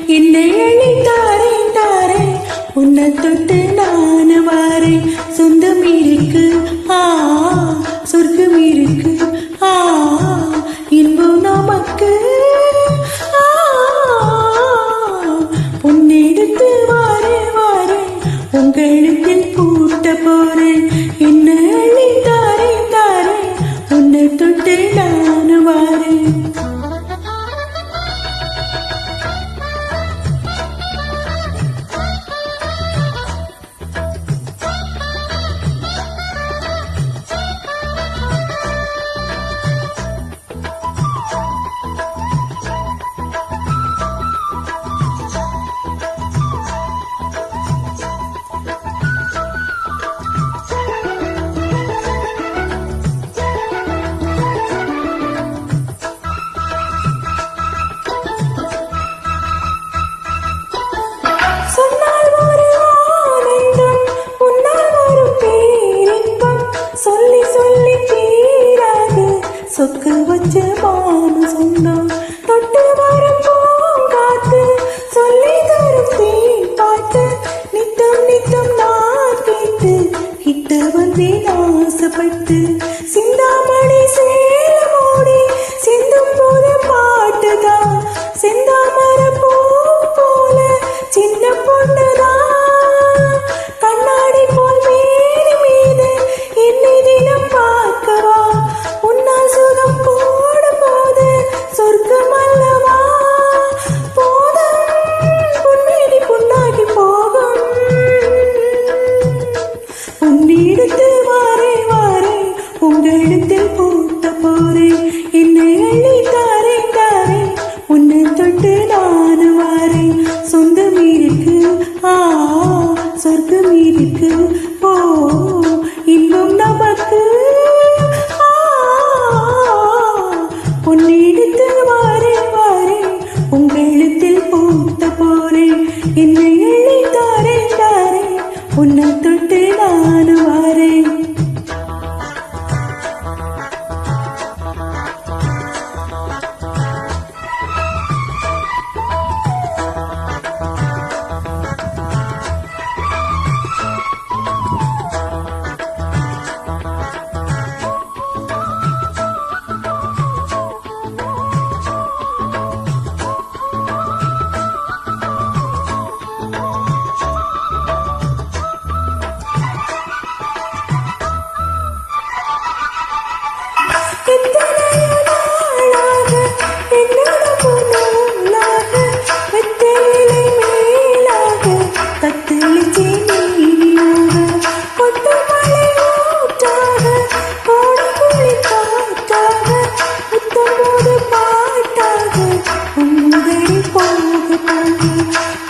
என்னை அள்ளி தாரே தாரே உன்னை தொட்டு நான் வாரே சொந்தம் இருக்கு சொர்க்கம் இருக்கு இன்பம் நமக்கு பொன்னெடுத்து வாரே வாரே உங்களிடத்தில் பூட்ட போறேன் என்னை அள்ளி தாரே தாரே உன்னை தொட்டு நான் வாரேன் சொல்லி சொல்லி தீராது சொக்கு வச்ச மானு சொந்தம் தொட்டு வரும் பூங்காத்து சொல்லி தரும் தேன் பார்த்து நித்தம் நித்தம் நான் கேட்டு கிட்ட வந்தேன் ஆசைப்பட்டு சிந்தாமணி சேலமோடி சிந்தும் போது பாட்டுதான் சிந்தாமர பூ போல சின்ன பொண்ணுதான் கண்ணாடி போல் மேனி மீது என்னை தினம் பார்க்கவா உன்னால் சுகம் போடும் போது சொர்க்கம் அல்லவா போதும் பொன்னேடி பொன்னாகி போகும் உன்னிடத்து வாரே வாரே உங்களிடத்தில் பூட்ட போறேன் என்னை அள்ளி தாரே தாரே உன்னை தொட்டு நான் வாரேன் சொந்தம் இருக்கு சொர்க்கம் இருக்கு இன்பம் நமக்கு பொன்னெடுத்து வாரே வாரே உங்களிடத்தில் பூட்ட போறேன் என்னை அள்ளி தாரே தாரே உன்னை தொட்டு நான் வாரேன் போக போக